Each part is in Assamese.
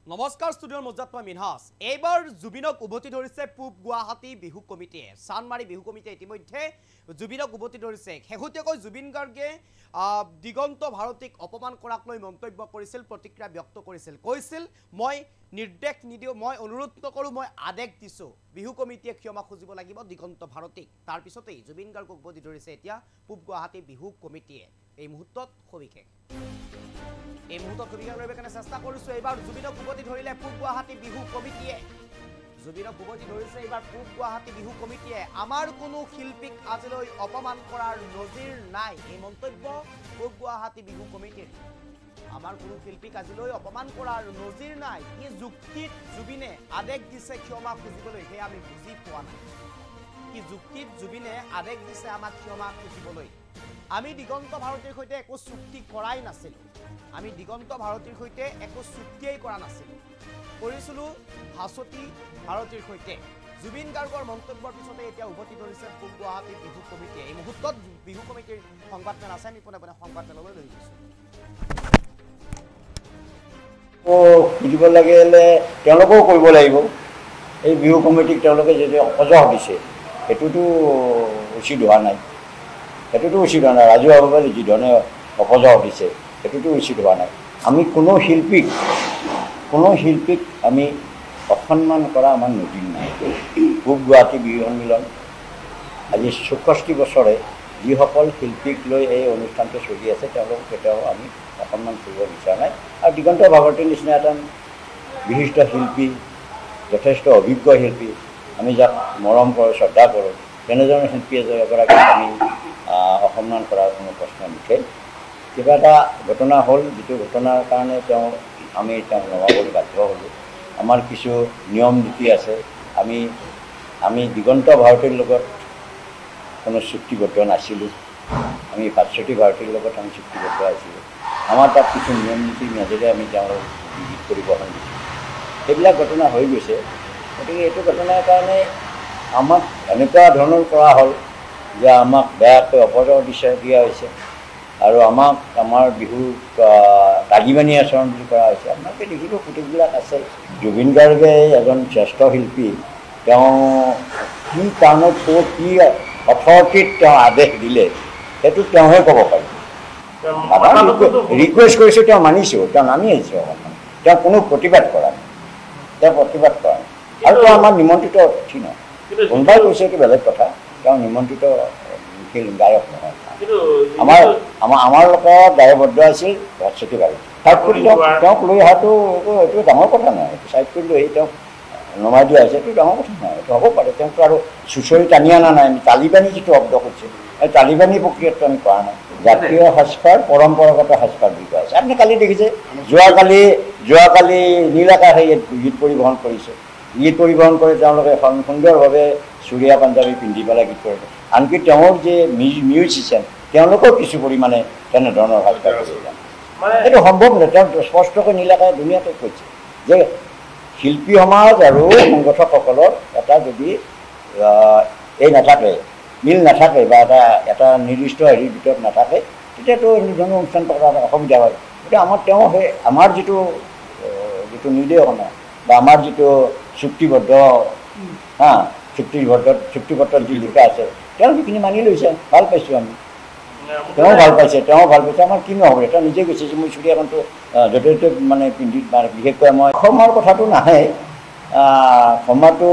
নমস্কাৰ ষ্টুডিঅ'ৰ মজ্জাত মই মিনহাস এইবাৰ জুবিনক উভতি ধৰিছে পূব গুৱাহাটী বিহু কমিটিয়ে চানমাৰী বিহু কমিটিয়ে ইতিমধ্যে জুবিনক উভতি ধৰিছে শেহতীয়াকৈ জুবিন গাৰ্গে দিগন্ত ভাৰতীক অপমান কৰাক লৈ মন্তব্য কৰিছিল প্ৰতিক্ৰিয়া ব্যক্ত কৰিছিল কৈছিল মই নিৰ্দেশ নিদিও মই অনুৰোধ নকৰো মই আদেশ দিছো বিহু কমিটিয়ে ক্ষমা খুজিব লাগিব দিগন্ত ভাৰতীক তাৰ পিছতেই জুবিন গাৰ্গক উভতি ধৰিছে এতিয়া পূব গুৱাহাটী বিহু কমিটিয়ে এই মুহূৰ্তত সবিশেষ এই মুহূৰ্তত সবিশেষ লইবে কাৰণে চেষ্টা কৰিছো এইবাৰ জুবিনক উভতি ধৰিলে পূব গুৱাহাটী বিহু কমিটিয়ে জুবিনক উভতি ধৰিছে এইবাৰ পূব গুৱাহাটী বিহু কমিটিয়ে আমাৰ কোনো শিল্পীক আজিলৈ অপমান কৰাৰ নজিৰ নাই এই মন্তব্য পূব গুৱাহাটী বিহু কমিটিৰ আমাৰ কোনো শিল্পীক আজিলৈ অপমান কৰাৰ নজিৰ নাই কি যুক্তিত জুবিনে আদেশ দিছে ক্ষমা খুজিবলৈ হে আমি বুজি পোৱা নাই কি যুক্তিত জুবিনে আদেশ দিছে আমাক ক্ষমা খুজিবলৈ আমি দিগন্ত ভাৰতীৰ সৈতে একো চুক্তি কৰাই নাছিল আমি দিগন্ত ভাৰতীৰ সৈতে একো চুক্তিয়েই কৰা নাছিল কৰিছিলো হাসতি ভাৰতীৰ সৈতে জুবিন গাৰ্গৰ মন্তব্যৰ পিছতে এতিয়া উভতি ধৰিছে পূব গুৱাহাটী বিহু কমিটিয়ে এই মুহূৰ্তত বিহু কমিটিৰ সংবাদমেল আছে আমি পোনে পোনে সংবাদমেললৈ লৈ গৈছো খুজিব লাগিলে তেওঁলোকেও কৰিব লাগিব এই বিহু কমিটিক তেওঁলোকে যদি অপজহ দিছে সেইটোতো উচিত হোৱা নাই সেইটোতো উচিত হোৱা নাই ৰাজহুৱাভাৱে যি ধৰণে অপজহ দিছে সেইটোতো উচিত হোৱা নাই আমি কোনো শিল্পীক আমি অসন্মান কৰা আমাৰ নজিৰ নাই পূব গুৱাহাটী বিহু সন্মিলন আজি ৬৪ বছৰে যিসকল শিল্পীক লৈ এই অনুষ্ঠানটো চলি আছে তেওঁলোকক কেতিয়াও আমি অসন্মান কৰিব বিচৰা নাই আৰু দিগন্ত ভাৰতীৰ নিচিনা এটা বিশিষ্ট শিল্পী যথেষ্ট অভিজ্ঞ শিল্পী আমি যাক মৰম কৰোঁ শ্ৰদ্ধা কৰোঁ তেনেধৰণৰ শিল্পী এগৰাকীক আমি অসন্মান কৰাৰ কোনো প্ৰশ্ন নুঠে কিবা এটা ঘটনা হ'ল যিটো ঘটনাৰ কাৰণে আমি নমাবলৈ বাধ্য হ'লোঁ আমাৰ কিছু নিয়ম নীতি আছে আমি দিগন্ত ভাৰতীৰ লগত কোনো চুক্তিবদ্ধ নাছিলোঁ আমি ভাস্বতী ভাৰতীৰ লগত আমি চুক্তিবদ্ধ আছিলোঁ আমাৰ তাত কিছু নিয়ম নীতিৰ মাজেৰে আমি তেওঁলোকক গীত পৰিবহণ দিছোঁ সেইবিলাক ঘটনা হৈ গৈছে গতিকে এইটো ঘটনাৰ কাৰণে আমাক এনেকুৱা ধৰণৰ কৰা হ'ল যে আমাক বেয়াকৈ অপজহ দিয়া হৈছে আৰু আমাক আমাৰ বিহু তাগিবানী আচৰণ বুলি কৰা হৈছে আপোনালোকে দেখিব গোটেইবিলাক আছে জুবিন গাৰ্গে এজন শ্ৰেষ্ঠ শিল্পী তেওঁ কি কাৰণত কি অথৰিটিত তেওঁ আদেশ দিলে সেইটো তেওঁহে ক'ব পাৰি ৰিকুৱেষ্ট কৰিছোঁ তেওঁ মানিছোঁ তেওঁ নামি আহিছোঁ অকণমান তেওঁ কোনো প্ৰতিবাদ কৰা নাই আৰু তেওঁ আমাৰ নিমন্ত্ৰিত অতিথি নহয় কোনোবাই কৈছে এইটো বেলেগ কথা তেওঁ নিমন্ত্ৰিত গায়ক নহয় আমাৰ লগত দায়বদ্ধ আছিল ভাস্বতী ভাৰতী তাত কৰি তেওঁক লৈ অহাটো এইটো ডাঙৰ কথা নহয় চাইড কৰি লৈ আহি তেওঁক নমাই দিয়া হৈছে এইটো ডাঙৰ কথা নহয় এইটো হ'ব পাৰে তেওঁকতো আৰু চুঁচৰি টানি অনা নাই আমি তালিবানী যিটো শব্দ কৈছে এই তালিবানী প্ৰক্ৰিয়াটো আমি কৰা নাই জাতীয় সাজপাৰ পৰম্পৰাগত সাজপাৰ বুলি কোৱা হৈছে আপুনি কালি দেখিছে যোৱাকালি নীল আকাশে গীত পৰিবহণ কৰিছে গীত পৰিবহণ কৰি তেওঁলোকে সুন্দৰভাৱে চুৰীয়া পাঞ্জাবী পিন্ধি পেলাই গীত কৰিলে আনকি তেওঁৰ যে মিউজিচিয়ান তেওঁলোকেও কিছু পৰিমাণে তেনেধৰণৰ সাজপাৰ কৰিছে এইটো সম্ভৱ নহয় তেওঁ স্পষ্টকৈ নীল আকাশে ধুনীয়াকৈ কৈছে যে শিল্পী সমাজ আৰু সংগঠকসকলৰ এটা যদি এই নাথাকে মিল নাথাকে বা এটা নিৰ্দিষ্ট হেৰিৰ ভিতৰত নাথাকে তেতিয়াতো এনেধৰণৰ অনুষ্ঠান কৰাৰ অসুবিধা হয় গতিকে আমাৰ যিটো নিৰ্দেশনা বা আমাৰ যিটো চুক্তিবদ্ধ চুক্তিপত্ৰত যি লিখা আছে তেওঁ সেইখিনি মানি লৈছে ভাল পাইছোঁ আমি তেওঁ ভাল পাইছে আমাৰ কি নহ'ব তেওঁ নিজে কৈছে যে মই চুৰিয়াখনটো য'তে ত'তে মানে পিন্ধি বিশেষকৈ মই ক্ষমাৰ কথাটো নাহে ক্ষমাটো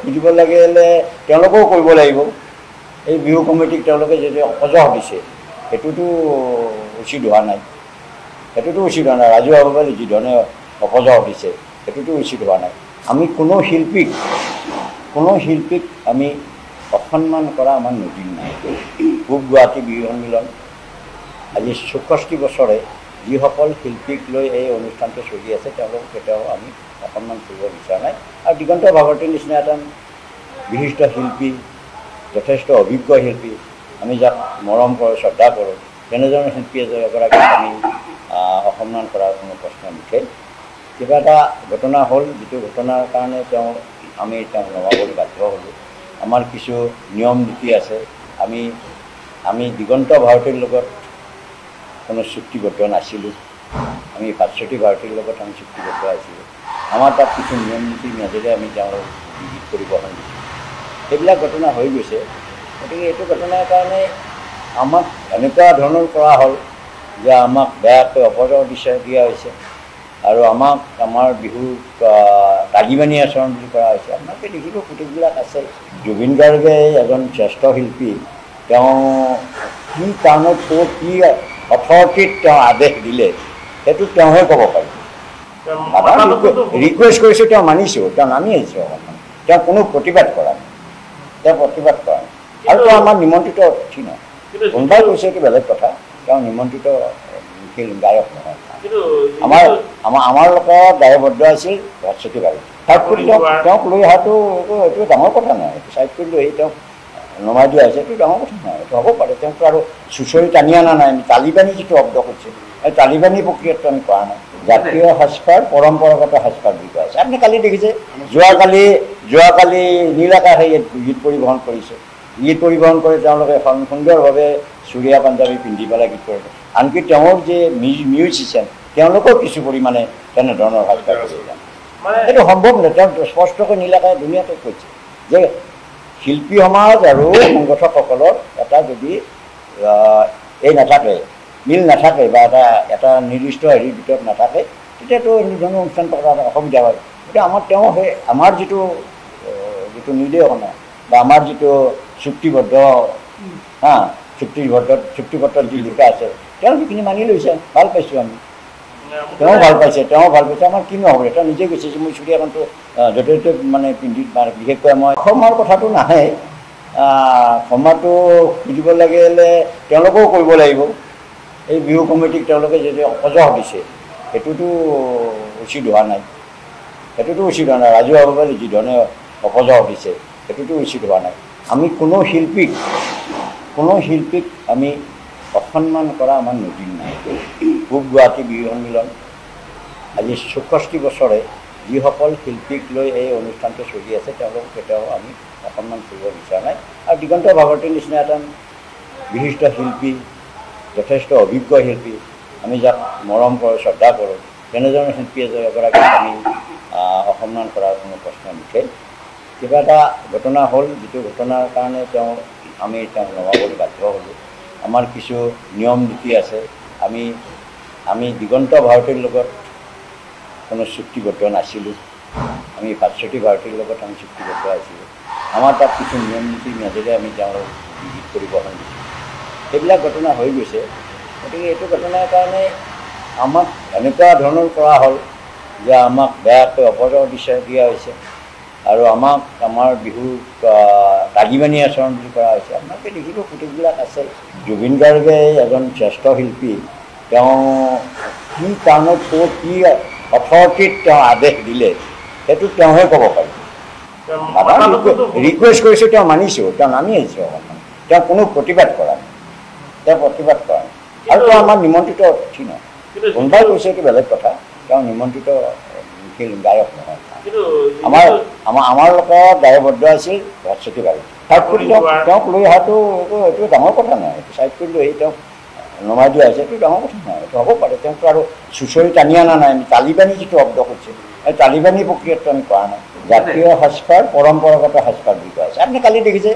খুজিব লাগিলে তেওঁলোকেও কৰিব লাগিব এই বিহু কমিটিক তেওঁলোকে যদি অপজহ দিছে সেইটোতো উচিত হোৱা নাই ৰাজহুৱাভাৱে যি ধৰণে অপজহ দিছে সেইটোতো উচিত হোৱা নাই আমি কোনো শিল্পীক আমি অসন্মান কৰা আমাৰ নজিৰ নাই পূব গুৱাহাটী বিহু সন্মিলন আজি ৬৪ বছৰে যিসকল শিল্পীক লৈ এই অনুষ্ঠানটো চলি আছে তেওঁলোকক কেতিয়াও আমি অসন্মান কৰিব বিচৰা নাই আৰু দিগন্ত ভাৰতীৰ নিচিনা এটা বিশিষ্ট শিল্পী যথেষ্ট অভিজ্ঞ শিল্পী আমি যাক মৰম কৰোঁ শ্ৰদ্ধা কৰোঁ তেনেধৰণৰ শিল্পী এগৰাকীক আমি অসন্মান কৰাৰ কোনো প্ৰশ্ন নুঠে কিবা এটা ঘটনা হ'ল যিটো ঘটনাৰ কাৰণে আমি নমাবলৈ বাধ্য হ'লোঁ আমাৰ কিছু নিয়ম নীতি আছে আমি দিগন্ত ভাৰতীৰ লগত কোনো চুক্তিবদ্ধ নাছিলোঁ আমি ভাস্বতী ভাৰতীৰ লগত আমি চুক্তিবদ্ধ আছিলোঁ আমাৰ তাত কিছু নিয়ম নীতিৰ মাজেৰে আমি তেওঁলোকক গীত পৰিৱেশন দিছোঁ। সেইবিলাক ঘটনা হৈ গৈছে। গতিকে এইটো ঘটনাৰ কাৰণে আমাক এনেকুৱা ধৰণৰ কৰা হ'ল যে আমাক বেয়াকৈ অপৰাধ দিয়া হৈছে আৰু আমাক আমাৰ বিহুক তাগিমানি আচৰণ বুলি কৰা হৈছে। আপোনালোকে দেখিব গোটেইবিলাক আছে। জুবিন গাৰ্গে এজন শ্ৰেষ্ঠ শিল্পী, তেওঁ কি কাৰণত কি অথৰিটিত তেওঁ আদেশ দিলে সেইটো তেওঁহে ক'ব পাৰিব। ৰিকুৱেষ্ট কৰিছোঁ, তেওঁ মানিছোঁ, তেওঁ নামি আহিছোঁ অকণমান, তেওঁ কোনো প্ৰতিবাদ কৰা নাই, তেওঁ প্ৰতিবাদ কৰা নাই আৰু তেওঁ আমাৰ নিমন্ত্ৰিত অতিথি নহয়। কোনোবাই কৈছে এইটো বেলেগ কথা, তেওঁ নিমন্ত্ৰিত গায়ক নহয়। আমাৰ লগত দায়বদ্ধ আছিল ভাস্বতী ভাৰতী। ছাইড কৰি তেওঁক লৈ অহাটো এইটো ডাঙৰ কথা নহয়। এইটো ছাইড কৰি লৈ তেওঁক নমাই দিয়া হৈছে, এইটো ডাঙৰ কথা নহয়। এইটো হ'ব পাৰে। তেওঁকতো আৰু চুঁচৰি টানি অনা নাই। আমি তালিবানী যিটো শব্দ কৈছে, এই তালিবানী প্ৰক্ৰিয়াটো আমি কৰা নাই। জাতীয় সাজপাৰ পৰম্পৰাগত সাজপাৰ বুলি কোৱা হৈছে। আপুনি কালি দেখিছে, যোৱাকালি নীল আকাশে গীত পৰিৱেশন কৰিছে। গীত পৰিৱেশন কৰি তেওঁলোকে সুন্দৰভাৱে চুৰীয়া পাঞ্জাবী পিন্ধি পেলাই গীত কৰিলে। আনকি তেওঁৰ যে মিউজিচিয়ান তেওঁলোকেও কিছু পৰিমাণে তেনেধৰণৰ সাজপাৰ কৰিছে। এইটো সম্ভৱ নহয়। তেওঁ স্পষ্টকৈ নীল আকাশে ধুনীয়াকৈ কৈছে যে শিল্পী সমাজ আৰু সংগঠকসকলৰ এটা যদি এই নাথাকে, মিল নাথাকে বা এটা নিৰ্দিষ্ট হেৰিৰ ভিতৰত নাথাকে, তেতিয়াতো এনেধৰণৰ অনুষ্ঠান পতাৰ অসুবিধা হয়। গতিকে আমাৰ যিটো নিৰ্দেশনা বা আমাৰ যিটো চুক্তিবদ্ধ চুক্তিপত্ৰত যি লিখা আছে, তেওঁ সেইখিনি মানি লৈছে। ভাল পাইছোঁ আমি, তেওঁ ভাল পাইছে। আমাৰ কি নহ'ব, তেওঁ নিজে কৈছে যে মই চুৰিয়াখনটো য'তে ত'তে মানে পিন্ধি, বিশেষকৈ মই ক্ষমাৰ কথাটো নাহে। ক্ষমাটো খুজিব লাগিলে তেওঁলোকেও কৰিব লাগিব। এই বিহু কমিটিক তেওঁলোকে যদি অপজহ দিছে, সেইটোতো উচিত হোৱা নাই। ৰাজহুৱাভাৱে যিধৰণে অপজহ দিছে, সেইটোতো উচিত হোৱা নাই। আমি কোনো শিল্পীক আমি অসন্মান কৰা আমাৰ নদীৰ নাই। পূব গুৱাহাটী বিহু সন্মিলন আজি ৬৪ বছৰে যিসকল শিল্পীক লৈ এই অনুষ্ঠানটো চলি আছে, তেওঁলোকক কেতিয়াও আমি অসন্মান কৰিব বিচৰা নাই। আৰু দিগন্ত ভাগৱতীৰ নিচিনা এজন বিশিষ্ট শিল্পী, যথেষ্ট অভিজ্ঞ শিল্পী, আমি যাক মৰম কৰোঁ, শ্ৰদ্ধা কৰোঁ, তেনেধৰণৰ শিল্পী এগৰাকীক আমি অসন্মান কৰাৰ কোনো প্ৰশ্ন নুঠে। কিবা এটা ঘটনা হ'ল, যিটো ঘটনাৰ কাৰণে আমি তেওঁক নমাবলৈ বাধ্য হ'লোঁ। আমাৰ কিছু নিয়ম নীতি আছে। আমি দিগন্ত ভাৰতীৰ লগত কোনো চুক্তিবদ্ধ নাছিলোঁ। আমি ভাস্বতী ভাৰতীৰ লগত আমি চুক্তিবদ্ধ আছিলোঁ। আমাৰ তাত কিছু নিয়ম নীতিৰ মাজেৰে আমি তেওঁলোকক গীত পৰিৱেশন দিছোঁ। সেইবিলাক ঘটনা হৈ গৈছে। গতিকে এইটো ঘটনাৰ কাৰণে আমাক এনেকুৱা ধৰণৰ কৰা হ'ল যে আমাক বেয়াকৈ অপৰাধ দিয়া হৈছে আৰু আমাক আমাৰ বিহুক তাগিমানি আচৰণ বুলি কৰা হৈছে। আপোনালোকে দেখিব গোটেইবিলাক আছে। জুবিন গাৰ্গে এজন শ্ৰেষ্ঠ শিল্পী, তেওঁ কি কাৰণত কি অথৰিটিত তেওঁ আদেশ দিলে সেইটো তেওঁহে ক'ব পাৰিব। ৰিকুৱেষ্ট কৰিছোঁ, তেওঁ মানিছোঁ, তেওঁ নামি আহিছোঁ অকণমান, তেওঁ কোনো প্ৰতিবাদ কৰা নাই, আৰু তেওঁ আমাৰ নিমন্ত্ৰিত অতিথি নহয়। কোনোবাই কৈছে এইটো বেলেগ কথা, তেওঁ নিমন্ত্ৰিত গায়ক নহয়। আমাৰ লগত দায়বদ্ধ আছিল ভাস্বতী ভাৰতী। ছাইড কৰি তেওঁক লৈ অহাটো এইটো ডাঙৰ কথা নহয়। এইটো ছাইড কৰি লৈ তেওঁক নমাই দিয়া হৈছে, এইটো ডাঙৰ কথা নহয়। এইটো হ'ব পাৰে। তেওঁকতো আৰু চুঁচৰি টানি অনা নাই। আমি তালিবানী যিটো শব্দ কৈছে, এই তালিবানী প্ৰক্ৰিয়াটো আমি কৰা নাই। জাতীয় সাজপাৰ পৰম্পৰাগত সাজপাৰ বুলি কোৱা হৈছে। আপুনি কালি দেখিছে,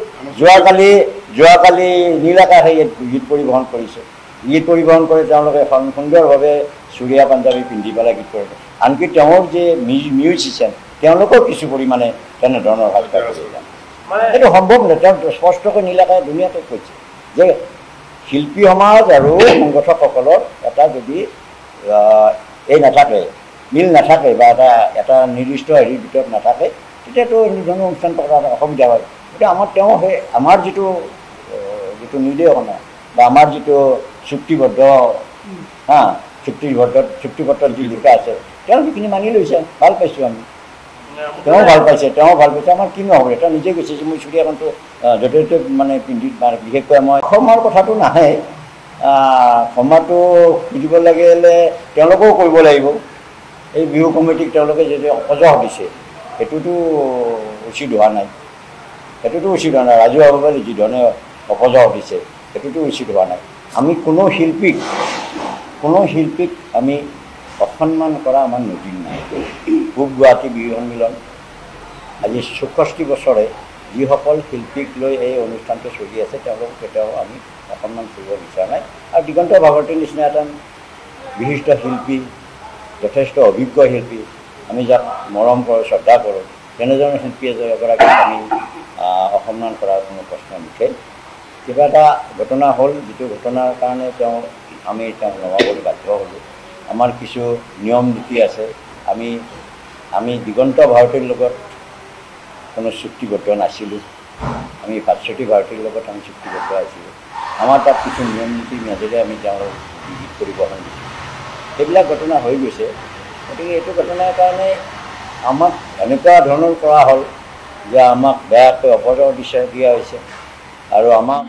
যোৱাকালি নীল আকাশে গীত পৰিৱেশন কৰিছে। গীত পৰিৱেশন কৰি তেওঁলোকে সুন্দৰভাৱে চুৰীয়া পাঞ্জাবী পিন্ধি পেলাই গীত কৰিলে। আনকি তেওঁৰ যে মিউজিচিয়ান তেওঁলোকেও কিছু পৰিমাণে তেনেধৰণৰ সাজপাৰ কৰিছে। এইটো সম্ভৱ নহয়। তেওঁ স্পষ্টকৈ নীল আকাশে ধুনীয়াকৈ কৈছে যে শিল্পী সমাজ আৰু সংগঠকসকলৰ এটা যদি এই নাথাকে, মিল নাথাকে বা এটা নিৰ্দিষ্ট হেৰিৰ ভিতৰত নাথাকে, তেতিয়াতো এনেধৰণৰ অনুষ্ঠান পতাৰ অসুবিধা হয়। গতিকে আমাৰ যিটো নিৰ্দেশনা বা আমাৰ যিটো চুক্তিবদ্ধ চুক্তিপত্ৰত যি লিখা আছে, তেওঁ সেইখিনি মানি লৈছে। ভাল পাইছোঁ আমি, তেওঁ ভাল পাইছে। আমাৰ কি নহ'ব, তেওঁ নিজে কৈছে যে মই চুৰিয়াখনটো য'তে ত'তে মানে পিন্ধি, বিশেষকৈ মই ক্ষমাৰ কথাটো নাহে। ক্ষমাটো খুজিব লাগিলে তেওঁলোকেও কৰিব লাগিব। এই বিহু কমিটিক তেওঁলোকে যদি অপজহ দিছে, সেইটোতো উচিত হোৱা নাই। ৰাজহুৱাভাৱে যিধৰণে অপজহ দিছে, সেইটোতো উচিত হোৱা নাই। আমি কোনো শিল্পীক আমি অসন্মান কৰা আমাৰ নদীৰ নাই। পূব গুৱাহাটী বিহু সন্মিলন আজি ৬৪ বছৰে যিসকল শিল্পীক লৈ এই অনুষ্ঠানটো চলি আছে তেওঁলোকক কেতিয়াও আমি অসন্মান কৰিব বিচৰা নাই আৰু দিগন্ত ভাগৱতীৰ নিচিনা এজন বিশিষ্ট শিল্পী যথেষ্ট অভিজ্ঞ শিল্পী আমি যাক মৰম কৰোঁ শ্ৰদ্ধা কৰোঁ তেনেধৰণৰ শিল্পী এগৰাকীক আমি অসন্মান কৰাৰ কোনো প্ৰশ্ন নুঠে কিবা এটা ঘটনা হ'ল যিটো ঘটনাৰ কাৰণে আমি তেওঁক নমাবলৈ বাধ্য হ'লোঁ আমাৰ কিছু নিয়ম নীতি আছে আমি দিগন্ত ভাৰতীৰ লগত কোনো চুক্তিবদ্ধ নাছিলোঁ আমি ভাস্বতী ভাৰতীৰ লগত আমি চুক্তিবদ্ধ আছিলোঁ আমাৰ তাত কিছু নিয়ম নীতিৰ মাজেৰে আমি তেওঁলোক গীত পৰিবহণ দিছোঁ সেইবিলাক ঘটনা হৈ গৈছে গতিকে এইটো ঘটনাৰ কাৰণে আমাক এনেকুৱা ধৰণৰ কৰা হ'ল যে আমাক বেয়াকৈ অপৰাধ দিয়া হৈছে আৰু আমাক